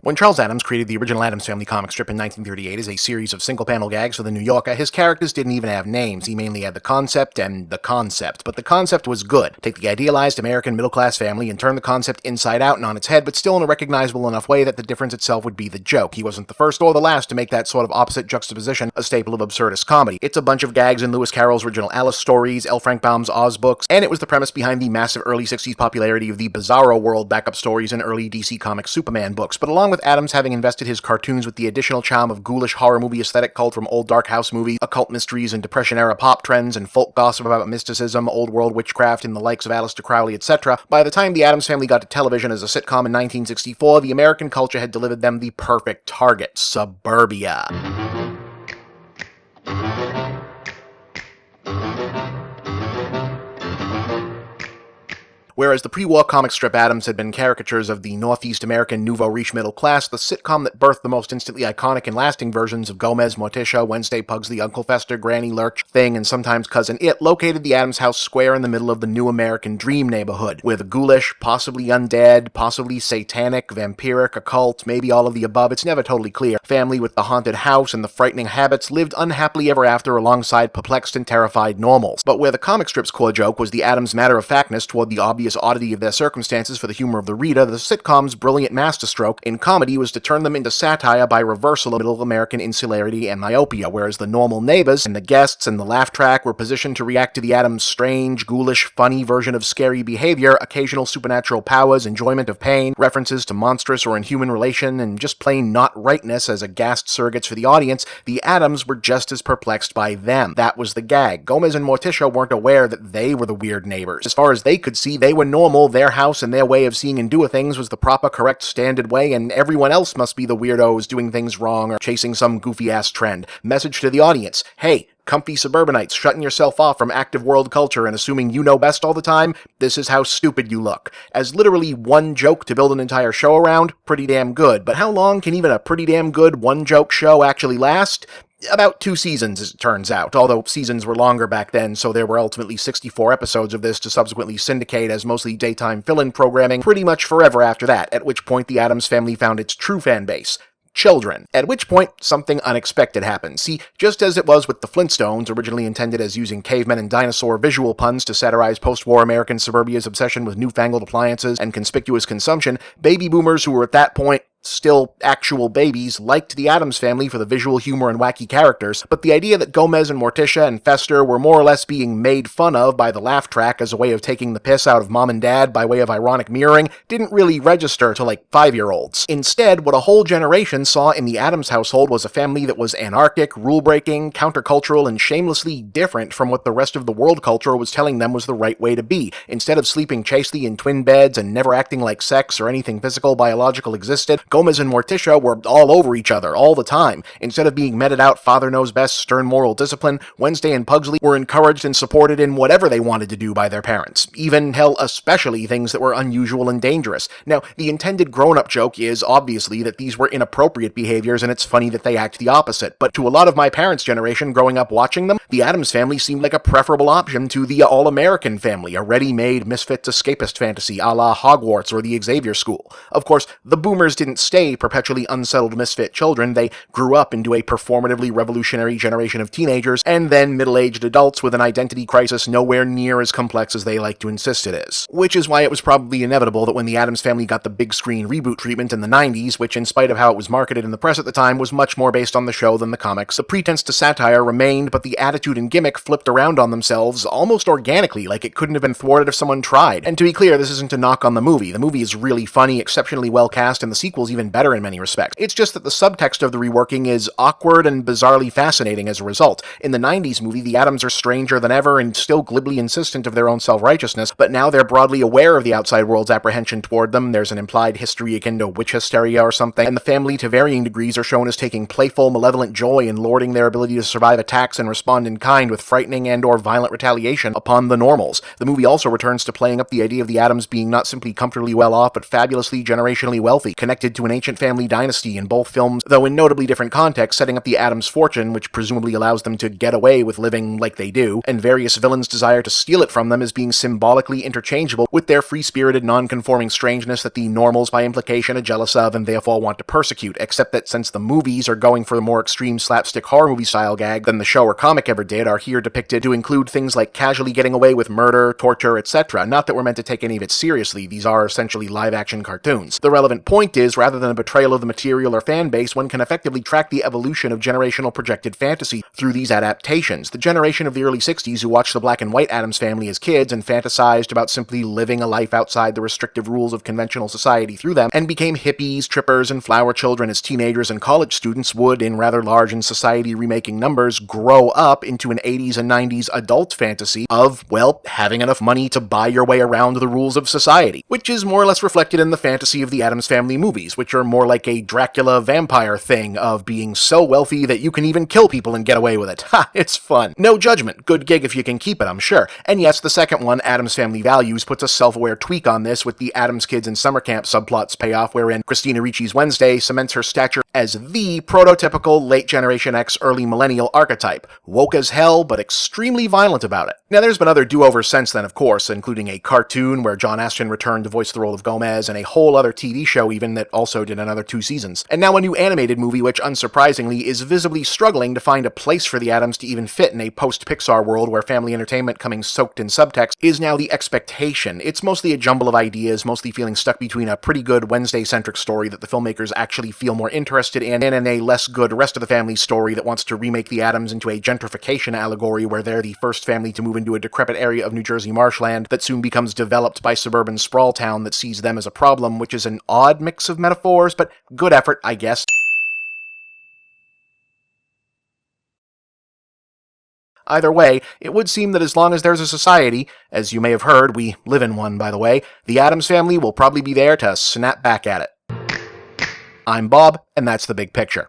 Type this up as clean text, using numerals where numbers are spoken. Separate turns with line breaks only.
When Charles Addams created the original Addams Family comic strip in 1938 as a series of single-panel gags for The New Yorker, his characters didn't even have names. He mainly had the concept and the concept. But the concept was good. Take the idealized American middle-class family and turn the concept inside out and on its head, but still in a recognizable enough way that the difference itself would be the joke. He wasn't the first or the last to make that sort of opposite juxtaposition a staple of absurdist comedy. It's a bunch of gags in Lewis Carroll's original Alice stories, L. Frank Baum's Oz books, and it was the premise behind the massive early 60s popularity of the Bizarro World backup stories and early DC Comics Superman books. But along with Addams having invested his cartoons with the additional charm of ghoulish horror movie aesthetic culled from old dark house movies, occult mysteries and Depression-era pop trends, and folk gossip about mysticism, old world witchcraft, and the likes of Aleister Crowley, etc., by the time the Addams Family got to television as a sitcom in 1964, the American culture had delivered them the perfect target: suburbia. Whereas the pre-war comic strip Addams had been caricatures of the Northeast American nouveau riche middle class, the sitcom that birthed the most instantly iconic and lasting versions of Gomez, Morticia, Wednesday, Pugsley, Uncle Fester, Granny, Lurch, Thing, and sometimes Cousin It, located the Addams house square in the middle of the new American dream neighborhood, with a ghoulish, possibly undead, possibly satanic, vampiric, occult, maybe all of the above, it's never totally clear, family with the haunted house and the frightening habits lived unhappily ever after alongside perplexed and terrified normals. But where the comic strip's core joke was the Addams' matter-of-factness toward the obvious oddity of their circumstances for the humor of the reader, the sitcom's brilliant masterstroke in comedy was to turn them into satire by reversal of middle American insularity and myopia, whereas the normal neighbors and the guests and the laugh track were positioned to react to the Addams' strange, ghoulish, funny version of scary behavior, occasional supernatural powers, enjoyment of pain, references to monstrous or inhuman relation, and just plain not rightness as aghast surrogates for the audience. The Addams were just as perplexed by them. That was the gag. Gomez and Morticia weren't aware that they were the weird neighbors. As far as they could see, they were normal. Their house and their way of seeing and doing things was the proper, correct, standard way, and everyone else must be the weirdos doing things wrong or chasing some goofy-ass trend. Message to the audience: hey, comfy suburbanites shutting yourself off from active world culture and assuming you know best all the time, this is how stupid you look. As literally one joke to build an entire show around, pretty damn good. But how long can even a pretty damn good one-joke show actually last? About 2 seasons, as it turns out, although seasons were longer back then, so there were ultimately 64 episodes of this to subsequently syndicate as mostly daytime fill-in programming pretty much forever after that, at which point the Addams Family found its true fan base: children. At which point, something unexpected happened. See, just as it was with the Flintstones, originally intended as using cavemen and dinosaur visual puns to satirize post-war American suburbia's obsession with newfangled appliances and conspicuous consumption, baby boomers who were at that point still actual babies liked the Addams Family for the visual humor and wacky characters, but the idea that Gomez and Morticia and Fester were more or less being made fun of by the laugh track as a way of taking the piss out of mom and dad by way of ironic mirroring didn't really register to like 5-year-olds. Instead, what a whole generation saw in the Addams household was a family that was anarchic, rule-breaking, countercultural, and shamelessly different from what the rest of the world culture was telling them was the right way to be. Instead of sleeping chastely in twin beds and never acting like sex or anything physical biological existed, Gomez and Morticia were all over each other all the time. Instead of being meted out father knows best stern moral discipline, Wednesday and Pugsley were encouraged and supported in whatever they wanted to do by their parents. Even, hell, especially things that were unusual and dangerous. Now, the intended grown-up joke is, obviously, that these were inappropriate behaviors and it's funny that they act the opposite. But to a lot of my parents' generation growing up watching them, the Addams Family seemed like a preferable option to the all-American family, a ready-made misfits escapist fantasy a la Hogwarts or the Xavier School. Of course, the boomers didn't stay perpetually unsettled misfit children. They grew up into a performatively revolutionary generation of teenagers and then middle-aged adults with an identity crisis nowhere near as complex as they like to insist it is. Which is why it was probably inevitable that when the Addams Family got the big screen reboot treatment in the 90s, which in spite of how it was marketed in the press at the time was much more based on the show than the comics, the pretense to satire remained, but the attitude and gimmick flipped around on themselves almost organically, like it couldn't have been thwarted if someone tried. And to be clear, this isn't a knock on the movie. The movie is really funny, exceptionally well cast, and the sequel's even better in many respects. It's just that the subtext of the reworking is awkward and bizarrely fascinating as a result. In the 90s movie, the Addams are stranger than ever and still glibly insistent of their own self-righteousness, but now they're broadly aware of the outside world's apprehension toward them. There's an implied history akin to witch hysteria or something, and the family to varying degrees are shown as taking playful, malevolent joy in lording their ability to survive attacks and respond in kind with frightening and or violent retaliation upon the normals. The movie also returns to playing up the idea of the Addams being not simply comfortably well off, but fabulously generationally wealthy, connected to an ancient family dynasty in both films, though in notably different contexts, setting up the Addams fortune, which presumably allows them to get away with living like they do, and various villains' desire to steal it from them as being symbolically interchangeable with their free-spirited, non-conforming strangeness that the normals, by implication, are jealous of and therefore want to persecute, except that since the movies are going for the more extreme slapstick horror movie style gag than the show or comic ever did, are here depicted to include things like casually getting away with murder, torture, etc. Not that we're meant to take any of it seriously, these are essentially live-action cartoons. The relevant point is, rather than a betrayal of the material or fan base, one can effectively track the evolution of generational projected fantasy through these adaptations. The generation of the early 60s who watched the black and white Addams Family as kids and fantasized about simply living a life outside the restrictive rules of conventional society through them, and became hippies, trippers, and flower children as teenagers and college students would, in rather large and society-remaking numbers, grow up into an 80s and 90s adult fantasy of, well, having enough money to buy your way around the rules of society, which is more or less reflected in the fantasy of the Addams Family movies, which are more like a Dracula vampire thing of being so wealthy that you can even kill people and get away with it. Ha, it's fun. No judgment. Good gig if you can keep it, I'm sure. And yes, the second one, Addams Family Values, puts a self-aware tweak on this with the Addams Kids in Summer Camp subplots payoff, wherein Christina Ricci's Wednesday cements her stature as the prototypical late Generation X, early millennial archetype. Woke as hell, but extremely violent about it. Now, there's been other do-overs since then, of course, including a cartoon where John Astin returned to voice the role of Gomez, and a whole other TV show even that also did another 2 seasons. And now a new animated movie which, unsurprisingly, is visibly struggling to find a place for the Addams to even fit in a post-Pixar world where family entertainment coming soaked in subtext is now the expectation. It's mostly a jumble of ideas, mostly feeling stuck between a pretty good Wednesday-centric story that the filmmakers actually feel more interested in, and a less good rest of the family story that wants to remake the Addams into a gentrification allegory where they're the first family to move into a decrepit area of New Jersey marshland that soon becomes developed by suburban sprawl town that sees them as a problem, which is an odd mix of metaphors, but good effort, I guess. Either way, it would seem that as long as there's a society, as you may have heard, we live in one, by the way, the Addams Family will probably be there to snap back at it. I'm Bob, and that's the big picture.